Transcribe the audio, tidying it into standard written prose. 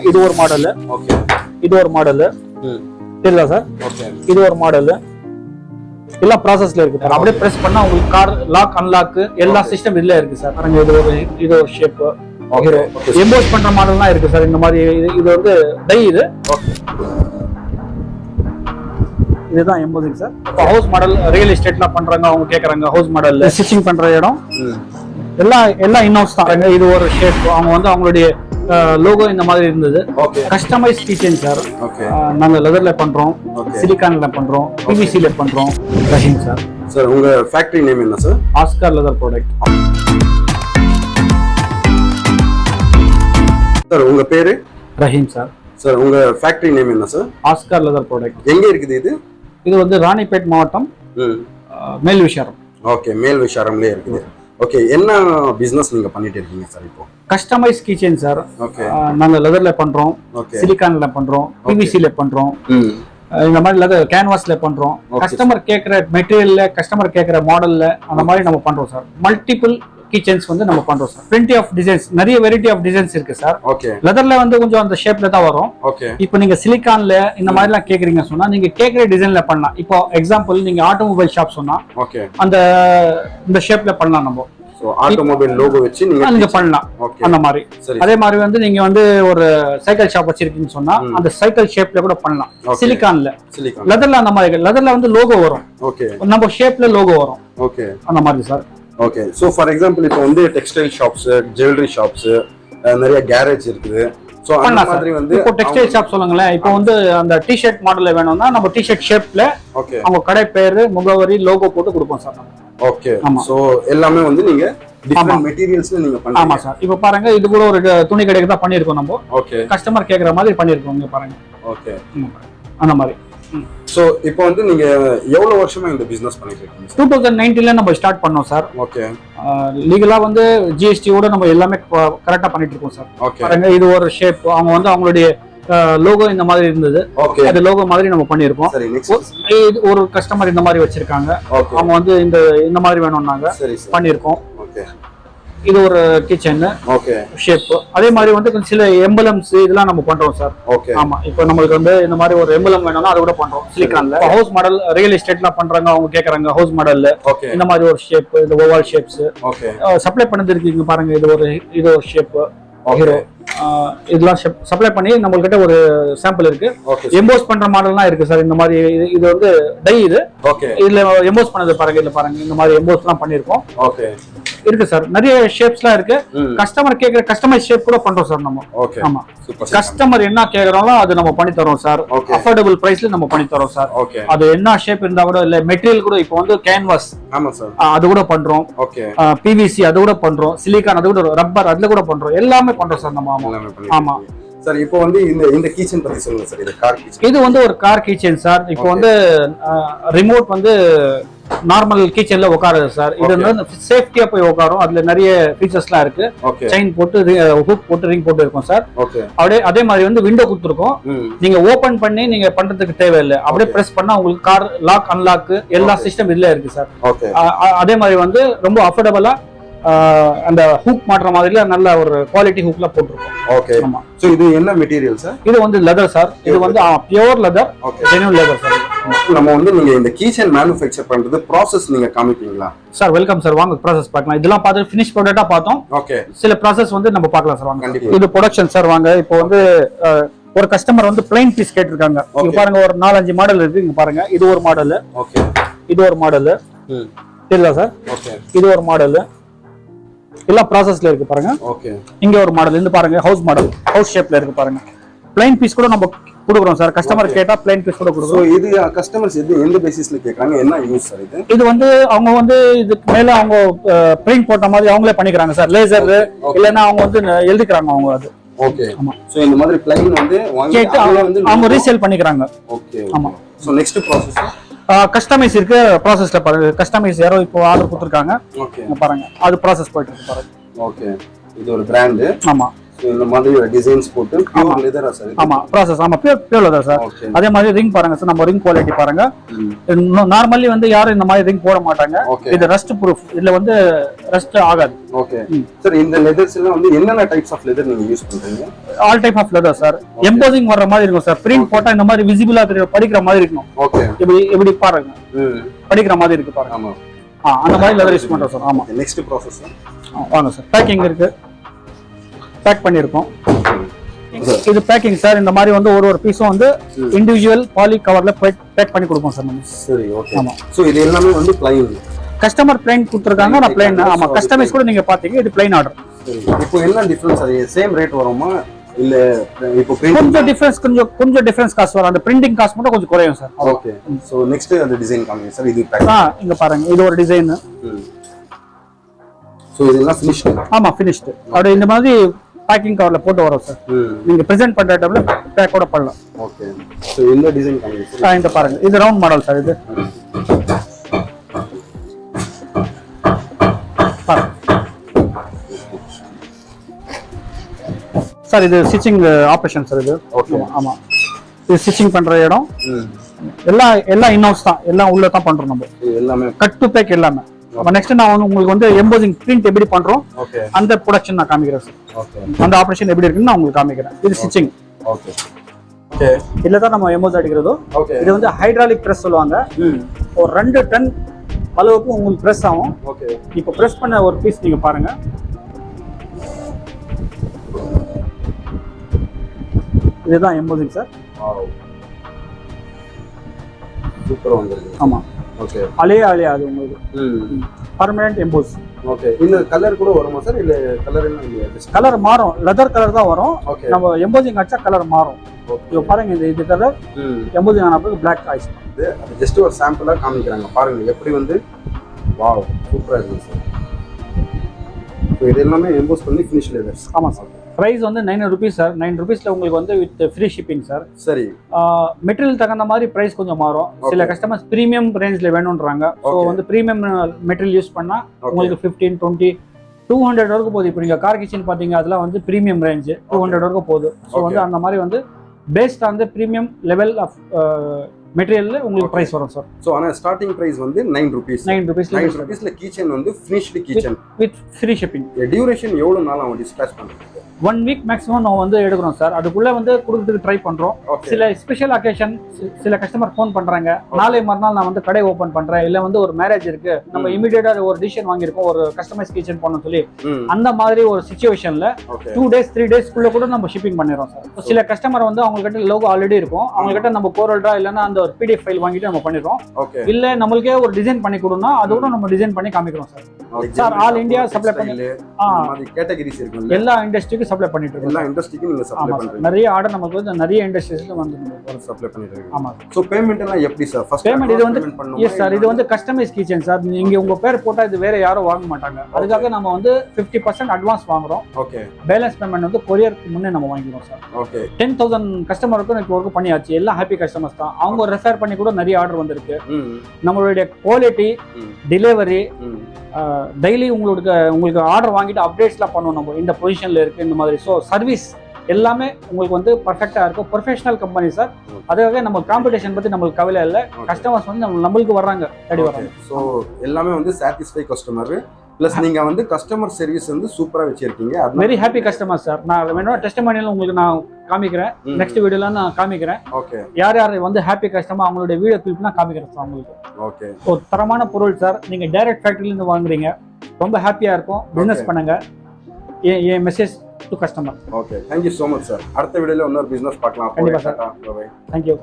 இது ஒரு model. Okay. இது ஒரு மாடல். தெரியல சார். ஓகே. இது ஒரு மாடல். எல்லா ப்ராசஸ்ல இருக்கு சார். அப்படியே பிரஸ் பண்ணா உங்களுக்கு கார் லாக் அன்லாக் எல்லா சிஸ்டம் இதுல இருக்கு சார். பாருங்க இது ஒரு ஷேப். ஓகே. எம்போஸ் பண்ற மாடல்லாம் இருக்கு சார். இந்த மாதிரி இது வந்து டை இது. ஓகே. இதுதான் எம்போசிங் சார். இப்போ ஹவுஸ் மாடல் ரியல் எஸ்டேட்லாம் பண்றாங்க, அவங்க கேக்குறாங்க ஹவுஸ் மாடல்ல ஸ்டிச்சிங் பண்ற இடம் எல்லாம் இன்ஹவுஸ் தான். இது ஒரு ஷேப். அவங்க வந்து அவங்களுடைய லோகோ இந்த மாதிரி இருந்தது. Customise keychain sir. நாங்க லெதர்ல பண்றோம், சிலிகான்ல பண்றோம், பிவிசில பண்றோம். ரஹீம் சார். சார் உங்க ஃபேக்டரி நேம் என்ன sir? Oscar leather product. Sir உங்க பேரு? ரஹீம் சார். சார் உங்க ஃபேக்டரி நேம் என்ன சார்? Oscar leather product. எங்க இருக்குது இது? இது வந்து ராணிப்பேட் மாவட்டம், மேல் விஷாரம். ஓகே, மேல் விஷாரம்லயே இருக்குது. ஓகே, என்ன பிசினஸ் நீங்க பண்ணிட்டு இருக்கீங்க சார் இப்போ? Customise keychain sir. ஓகே. நாங்க லெதர்ல பண்றோம், சிலிகான்ல பண்றோம், பிவிசில பண்றோம், இந்த மாதிரி லெதர் கேன்வாஸ்ல பண்றோம். கஸ்டமர் கேக்குற மெட்டீரியல்ல, கஸ்டமர் கேக்குற மாடல்ல அந்த மாதிரி நம்ம பண்றோம் சார். மல்டிபிள் கீச்செயின்ஸ் வந்து நம்ம பண்றோம் சார். பிளென்டி ஆஃப் டிசைன்ஸ், நிறைய வெரைட்டி ஆஃப் டிசைன்ஸ் இருக்கு சார். ஓகே. லெதர்ல வந்து கொஞ்சம் அந்த ஷேப்ல தான் வரும். ஓகே. இப்போ நீங்க சிலிகான்ல இந்த மாதிரி எல்லாம் கேக்குறீங்க சொன்னா நீங்க கேக்குற டிசைன்ல பண்ணலாம். இப்போ எக்ஸாம்பிள் நீங்க ஆட்டோமொபைல் ஷாப் சொன்னா ஓகே அந்த இந்த ஷேப்ல பண்ணலாம். நம்ம சோ ஆட்டோமொபைல் லோகோ வச்சு நீங்க பண்ணலாம் அந்த மாதிரி. அதே மாதிரி வந்து நீங்க வந்து ஒரு சைக்கிள் ஷாப் வச்சிருக்கீங்கன்னு சொன்னா அந்த சைக்கிள் ஷேப்ல கூட பண்ணலாம். சிலிகான்ல. லெதர்ல அந்த மாதிரி லெதர்ல வந்து லோகோ வரும். ஓகே. நம்ம ஷேப்ல லோகோ வரும். ஓகே. அந்த மாதிரி sir. Okay. So for example இப்போ வந்து டெக்ஸ்டைல் ஷாப்ஸ், ஜுவல்லரி ஷாப்ஸ், நிறைய கேரேஜ் இருக்குது. சோ அந்த மாதிரி வந்து இப்போ டெக்ஸ்டைல் ஷாப் சொல்லுங்களேன். இப்போ வந்து அந்த டி-ஷர்ட் மாடல்ல வேணும்னா நம்ம டி-ஷர்ட் ஷேப்ல அவங்க கடை பேரு, முகவரி, லோகோ போட்டு கொடுப்போம் சார். ஓகே. சோ எல்லாமே வந்து நீங்க டிஃபரண்ட் மெட்டீரியல்ஸ்ல நீங்க பண்றீங்க. ஆமா சார். இப்போ பாருங்க இது கூட ஒரு துணி கடைக்கு தான் பண்ணிருக்கோம் நம்ம. ஓகே. கஸ்டமர் கேக்குற மாதிரி பண்ணிருக்கோம். இங்க பாருங்க. ஓகே. அந்த மாதிரி. சோ இப்போ வந்து நீங்க எவ்வளவு வருஷமா இந்த பிசினஸ் பண்ணிட்டு இருக்கீங்க? 2019ல நம்ம ஸ்டார்ட் பண்ணோம் சார். ஓகே. லீகலா வந்து ஜிஎஸ்டி ஓட நம்ம எல்லாமே கரெக்டா பண்ணிட்டு இருக்கோம் சார். பாருங்க இது ஒரு ஷேப். அவங்க வந்து அவங்களுடைய லோகோ இந்த மாதிரி இருந்தது. அது லோகோ மாதிரி நம்ம பண்ணிருக்கோம். ஒரு கஸ்டமர் இந்த மாதிரி வச்சிருக்காங்க. அவங்க வந்து இந்த மாதிரி வேணும்னாங்க பண்ணிருக்கோம். இது ஒரு கிச்சன் ஷேப். அதே மாதிரி வந்து கொஞ்சம் சில எம்பலம்ஸ் இதெல்லாம் நம்ம பண்றோம் சார். ஆமா. இப்போ நம்மளுக்கு வந்து இந்த மாதிரி ஒரு எம்பலம் வேணும்னா அது கூட பண்றோம் சிலிகான்ல. ஹவுஸ் மாடல் ரியல் எஸ்டேட்லாம் பண்றாங்க, அவங்க கேக்குறாங்க ஹவுஸ் மாடல்ல இந்த மாதிரி ஒரு ஷேப், இந்த ஓவல் ஷேப்ஸ் சப்ளை பண்ணிட்டு இருக்கீங்க பாருங்க. இது ஒரு ஷேப் ஹீரோ. இதெல்லாம் சப்ளை பண்ணி நம்மள்கிட்ட ஒரு சாம்பிள் இருக்கு. எம்போஸ் பண்ற மாடல்லாம் இருக்கு சார். இந்த மாதிரி இது வந்து டை இது. இதுல எம்போஸ் பண்ணது பாருங்க. இதுல பாருங்க இந்த மாதிரி எம்போஸ் எல்லாம் பண்ணிருக்கோம். இருக்கு சார். நிறைய ஷேப்ஸ்லாம் இருக்கு. கஸ்டமர் கேக்குற கஸ்டமைஸ் ஷேப் கூட பண்றோம் சார் நம்ம. ஆமா. கஸ்டமர் என்ன கேக்குறாங்களோ அது நம்ம பண்ணி தரோம் சார். அஃபோர்டபிள் பிரைஸ்ல நம்ம பண்ணி தரோம் சார். அது என்ன ஷேப் இருந்தா கூட இல்ல மெட்டீரியல் கூட இப்போ வந்து கேன்வாஸ் அது கூட பண்றோம். பிவிசி அது கூட பண்றோம். சிலிகான் அது கூட, ரப்பர் அதுல கூட பண்றோம். எல்லாமே பண்றோம் சார் நம்ம. ஆமா சார். இப்போ வந்து இந்த கீச்சன் பத்தி சொல்லுங்க சார். இது கார் கீச்சன். இது வந்து ஒரு கார் கீச்சன் சார். இப்போ வந்து ரிமோட் வந்து நார்மல் கிச்சன்ல உட்காருது சார். இது வந்து சேஃப்டியா போய் உட்காரும். அதுல நிறைய ஃபீச்சர்ஸ்லாம் இருக்கு. செயின் போட்டு ஹூக் போட்டு ரிங் போட்டு இருக்கும் சார். அப்படியே அதே மாதிரி வந்து விண்டோ கொடுத்துருக்கோம். நீங்க ஓபன் பண்ணி நீங்க பண்றதுக்கு தேவையில்லை. அப்படியே பிரஸ் பண்ணா உங்களுக்கு கார் லாக் அன்லாக் எல்லா சிஸ்டம் இதுல இருக்கு சார். அதே மாதிரி வந்து ரொம்ப அஃபோர்டபுளா அந்த ஹூக் மாட்டுற மாதிரில நல்ல ஒரு குவாலிட்டி ஹூக்ல போட்டுருக்கோம். ஓகே. சோ இது என்ன மெட்டீரியல் சார்? இது வந்து லெதர் சார். இது வந்து pure leather, genuine leather sir. நம்ம வந்து நீங்க இந்த கீச்சன் மேனுஃபேக்சர் பண்றது process நீங்க காமிப்பீங்களா சார்? Welcome sir. வாங்க ப்ராசஸ் பார்க்கலாம். இதெல்லாம் பார்த்து ஃபினிஷ் ப்ராடக்ட்டா பார்த்தோம். ஓகே. சில ப்ராசஸ் வந்து நம்ம பார்க்கலாம் சார். வாங்க. இது ப்ரொடக்ஷன் சார். வாங்க. இப்போ வந்து ஒரு கஸ்டமர் வந்து பிளைன் பீஸ் கேட்டிருக்காங்க. இங்க பாருங்க ஒரு 4-5 மாடல் இருக்கு. இங்க பாருங்க. இது ஒரு மாடல். ஓகே. இது ஒரு மாடல். தெரியல சார். ஓகே. இது ஒரு மாடல். எல்லா ப்ராசஸ்ல இருக்கு பாருங்க. ஓகே. இங்க ஒரு மாடல் இந்த பாருங்க. ஹவுஸ் மாடல், ஹவுஸ் ஷேப்ல இருக்கு பாருங்க. பிளைன் பீஸ் கூட நம்ம கொடுக்குறோம் சார். கஸ்டமர் கேட்டா பிளைன் பீஸ் கூட கொடுக்குறோம். இது கஸ்டமர்ஸ் எந்த பேசிஸ்ல கேக்குறாங்க? என்ன யூஸ் சார் இது? இது வந்து அவங்க வந்து இதுக்கு மேல அவங்க பிரிண்ட் போட்ட மாதிரி அவங்களே பண்ணிக்கிறாங்க சார். லேசர் இல்லனா அவங்க வந்து எழுதிக்கிறாங்க அவங்க. அது ஓகே. ஆமா. சோ இந்த மாதிரி பிளைன் வந்து வாங்கி அவங்க ரீசேல் பண்ணிக்கிறாங்க. ஓகே. ஆமா. சோ நெக்ஸ்ட் ப்ராசஸ் கஸ்டமைஸ் இருக்கு. ப்ராசஸ்ல பாருங்க. கஸ்டமைஸ் யாரோ இப்போ ஆர்டர் கொடுத்திருக்காங்க. ஓகே. பாருங்க அது ப்ராசஸ் போயிட்டு இருக்கு பாருங்க. ஓகே. இது ஒரு பிராண்ட். ஆமா. இந்த மாதிரி டிசைன்ஸ் போட்டு பியூர் லெதரா சார்? ஆமா ப்ராசஸ், ஆமா பியூர் லெதர் சார். அதே மாதிரி ரிங் பாருங்க சார், நம்ம ரிங் குவாலிட்டி பாருங்க. நார்மலி வந்து யாரும் இந்த மாதிரி ரிங் போட மாட்டாங்க. இது ரஸ்ட் ப்ரூஃப், இதுல வந்து ரஸ்ட் ஆகாது. Okay sir. இந்த லெதர்ஸ் எல்லாம் வந்து என்னென்ன டைப்ஸ் ஆஃப் லெதர் நீங்க யூஸ் பண்றீங்க? All type of leather sir. Embossing வர்ற மாதிரி இருக்கும் சார். பிரிண்ட் போட்டா இந்த மாதிரி விசிபிளா தெரியும், படிக்கிற மாதிரி இருக்கும். ஓகே, இப்படி பாருங்க, படிக்கிற மாதிரி இருக்கு பாருங்க. ஆமா, அந்த மாதிரி லெதர் யூஸ் பண்றோம் சார். ஆமா. நெக்ஸ்ட் ப்ராசஸ் வாங்க சார். பேக்கிங் இருக்கு, பேக் பண்ணிருக்கோம். இது பேக்கிங் சார். இந்த மாதிரி வந்து ஒரு பீஸும் வந்து இண்டிவிஜுவல் பாலி கவர்ல பேக் பண்ணி கொடுப்போம் சார் நம்ம. சரி, ஓகே. ஆமா. சோ இது எல்லாமே வந்து ப்ளைன் கஸ்டமர் பிளைன் கொடுத்துருக்காங்க, நான் பிளைன். ஆமா, கஸ்டமைஸ் கூட நீங்க பாத்தீங்க, இது பிளைன் ஆர்டர். இப்போ என்ன டிஃபரன்ஸ்? அது சேம் ரேட் வருமா இல்ல இப்போ கொஞ்சம் டிஃபரன்ஸ், கொஞ்சம் டிஃபரன்ஸ் காஸ்ட் வரும். அந்த பிரிண்டிங் காஸ்ட் மட்டும் கொஞ்சம் குறையும் சார். ஓகே. சோ நெக்ஸ்ட் அந்த டிசைன் காமிங்க சார். இது இங்க பாருங்க, இது ஒரு டிசைன். சோ இதெல்லாம் ஃபினிஷ்டு? ஆமா, ஃபினிஷ்டு. அப்படியே இந்த மாதிரி பேக்கிங் கவர்ல போட்டு வரோம் சார். நீங்க பிரசன்ட் பண்ற டைம்ல பேக் கூட பண்ணலாம். ஓகே. சோ இந்த டிசைன் காமிங்க சார். இந்த பாருங்க, இது ரவுண்ட் மாடல் சார். இது சார், இது ஸ்டிச்சிங் ஆபரேஷன் சார். இது ஆமா, இது ஸ்டிச்சிங் பண்ற இடம். எல்லாம் இன்ஹவுஸ் தான், எல்லாம் உள்ள தான் பண்றோம் நம்ம. எல்லாமே கட் டு பேக் எல்லாமே. நெக்ஸ்ட் நான் வந்து உங்களுக்கு வந்து எம்போசிங் பிரிண்ட் எப்படி பண்றோம் அந்த ப்ரொடக்ஷன் நான் காமிக்கிறேன் சார். அந்த ஆபரேஷன் எப்படி இருக்குன்னு நான் உங்களுக்கு காமிக்கிறேன். இது ஸ்டிச்சிங். ஓகே. இதுல தான் நம்ம எம்போஸ் அடிக்கிறதோ. இது வந்து ஹைட்ராலிக் பிரஸ் சொல்லுவாங்க. ஒரு 2 டன் அளவுக்கு உங்களுக்கு பிரஸ் ஆகும். இப்போ பிரஸ் பண்ண ஒரு பீஸ் நீங்க பாருங்க. இதுதான் எம்போசிங் சார். சூப்பரா வந்திருக்கு. ஆமா, ஓகே. அலையாது உங்களுக்கு பர்மனன்ட் எம்போஸ். ஓகே. இந்த கலர் கூட வருமா சார்? இல்ல கலர் என்ன இல்லையா? கலர் மாறும், லெதர் கலர் தான் வரும். நம்ம எம்போசிங் அடிச்சா கலர் மாறும். இப்போ பாருங்க, இது கலர் எம்போசிங் ஆன பிறகு Black ஆயிடுச்சு. அது ஜஸ்ட் ஒரு சாம்பிளா காமிக்கிறாங்க பாருங்க எப்படி வந்து. வாவ், சூப்பரா இருக்கு சார். ஸோ இது எல்லாமே எம்போஸ் பண்ணி ஃபினிஷ் லெதர்ஸ். ஆமாம் சார். ப்ரைஸ் வந்து 900 rupees சார். 9 rupeesல உங்களுக்கு வந்து வித் ஃப்ரீ ஷிப்பிங் சார். சரி. மெட்டீரியல் தகுந்த மாதிரி ப்ரைஸ் கொஞ்சம் மாறும். சில கஸ்டமர்ஸ் ப்ரீமியம் ரேஞ்சில் வேணுன்றாங்க. ஸோ வந்து ப்ரீமியம் மெட்டீரியல் யூஸ் பண்ணால் உங்களுக்கு 15, 20, 200 வரைக்கும் போகுது. இப்போ நீங்கள் கார் கிச்சன் பார்த்தீங்க, அதெல்லாம் வந்து ப்ரீமியம் ரேஞ்சு 200 வரைக்கும் போகுது. ஸோ வந்து அந்த மாதிரி வந்து paste on the premium level of மெட்டீரியல்ல உங்களுக்கு பிரைஸ் வரும் சார். சோ ஆனா ஸ்டார்டிங் பிரைஸ் வந்து 9 rupees. 9 rupeesல கீச்சன் வந்து finished kitchen with free shipping. Duration எவ்வளவு நாள் அவங்க டிஸ்பேச் பண்றாங்க? 1 week மேக்ஸிமம் நம்ம வந்து எடுக்கிறோம் சார். அதுக்குள்ள வந்து கொடுக்கிறதுக்கு ட்ரை பண்றோம். சில ஸ்பெஷல் அக்கேஷன் சில கஸ்டமர் ஃபோன் பண்றாங்க, நாளை மறுநாள் நான் வந்து கடை ஓபன் பண்றேன், இல்ல வந்து ஒரு மேரேஜ் இருக்கு, நம்ம இமிடியேட்டா ஒரு டிசிஷன் வாங்கியிருக்கோம், ஒரு கஸ்டமைஸ் கிச்சன் பண்ணணும் சொல்லி, அந்த மாதிரி ஒரு சிச்சுவேஷன்ல 2 days 3 daysக்குள்ள கூட நம்ம ஷிப்பிங் பண்ணிடுறோம் சார். சில கஸ்டமர் வந்து அவங்க கிட்ட லோகோ ஆல்ரெடி இருக்கும், அவங்க கிட்ட நம்ம கோரல்டா இல்லைன்னா அந்த ஒரு PDF ஃபைல் வாங்கிட்டு நம்ம பண்ணிடுறோம். இல்ல நம்மளுக்கே ஒரு டிசைன் பண்ணி கொடுனா அது கூட நம்ம டிசைன் பண்ணி காமிக்கிறோம் sir. Sir all India supply பண்ணி கேட்டகரிஸ் இருக்கு, எல்லா இண்டஸ்ட்ரிக்கு சப்ளை பண்ணிட்டு இருக்கோம். எல்லா இண்டஸ்ட்ரிக்கு நீங்க சப்ளை பண்றீங்க. நிறைய ஆர்டர் நமக்கு வந்து நிறைய இண்டஸ்ட்ரீஸ்ல வந்து சப்ளை பண்ணிட்டு இருக்கீங்க. ஆமா. சோ பேமெண்ட் எல்லாம் எப்படி சார்? ஃபர்ஸ்ட் பேமெண்ட் இது வந்து எஸ் சார், இது வந்து கஸ்டமைஸ் கிச்சன் சார். நீங்க உங்க பேர் போட்டா இது வேற யாரும் வாங்க மாட்டாங்க. அதுக்காக நம்ம வந்து 50% அட்வான்ஸ் வாங்குறோம். ஓகே. பேலன்ஸ் பேமெண்ட் வந்து கொரியருக்கு முன்னே நம்ம வாங்கிடுவோம் சார். ஓகே. 10,000 கஸ்டமருக்கு இப்போ வரைக்கும் பண்ணியாச்சு. எல்லாம் ஹாப்பி கஸ்டமர்ஸ் தான். அவங்க ரெஃபர் பண்ணி கூட நிறைய ஆர்டர் வந்திருக்கு. நம்மளுடைய குவாலிட்டி, டெலிவரி, டெய்லி உங்களுக்கு ஆர்டர் வாங்கிட்டு அப்டேட்ஸ்லாம் பண்ணுவோம் நம்ம, இந்த பொசிஷன்ல இருக்கு இந்த மாதிரி. ஸோ சர்வீஸ் எல்லாமே உங்களுக்கு வந்து பர்ஃபெக்டா இருக்கும். Professional company sir. அதுக்காக நம்ம காம்படிஷன் பத்தி நம்மளுக்கு கவலை இல்லை. கஸ்டமர்ஸ் வந்து நம்மளுக்கு வர்றாங்க, தேடி வர்றாங்க. ஸோ எல்லாமே வந்து சாட்டிஸ்ஃபை கஸ்டமர் பிளஸ் நீங்க வந்து கஸ்டமர் சர்வீஸ் வந்து சூப்பரா வச்சிருக்கீங்க. Very happy customer sir. நான் வேணும் டெஸ்டிமோனியல் உங்களுக்கு நான் காமிக்கிறேன், நெக்ஸ்ட் வீடியோல நான் காமிக்கிறேன். ஓகே. யார் யார் வந்து ஹாப்பி கஸ்டமர் அவங்களுடைய வீடியோ கிளிப்லாம் காமிக்கிறேன் சார் உங்களுக்கு. ஓகே. ஒரு தரமான பொருள் சார். நீங்க டைரக்ட் ஃபேக்டரியில இருந்து வாங்குறீங்க, ரொம்ப ஹாப்பியா இருக்கும். பிசினஸ் பண்ணுங்க. ஏன் message to customer. Okay, thank you so much sir. அடுத்த வீடியோல இன்னொரு பிசினஸ் பார்க்கலாம். கண்டிப்பா சார். Thank you.